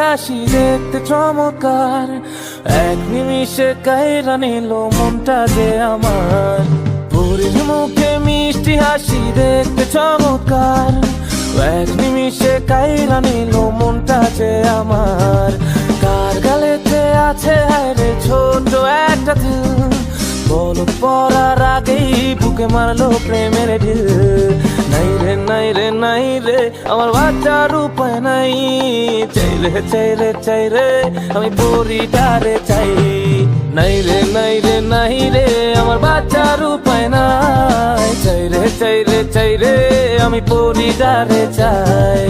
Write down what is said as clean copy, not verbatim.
হাসি দেখতে চমৎকার, এক নিমিষে কাইরা নিল মনটা যে আমার। পরীর মুখে মিষ্টি হাসি দেখতে চমৎকার, এক নিমিষে কাইরা নিল মনটা যে আমার। কার গালেতে আছে হায়রে ছোট একটা দিল, বলদ পড়ার আগেই বুকে মারলো প্রেমের ঢিল। নাই রে নাই রে নাই রে আমার বাঁচার উপায় নাই, চাই রে চাই রে চাই রে আমি পরিটারে চাই। নাই রে নাই রে নাই রে আমার বাঁচার উপায় নাই, চাই রে চাই রে চাই রে আমি পরিটারে চাই।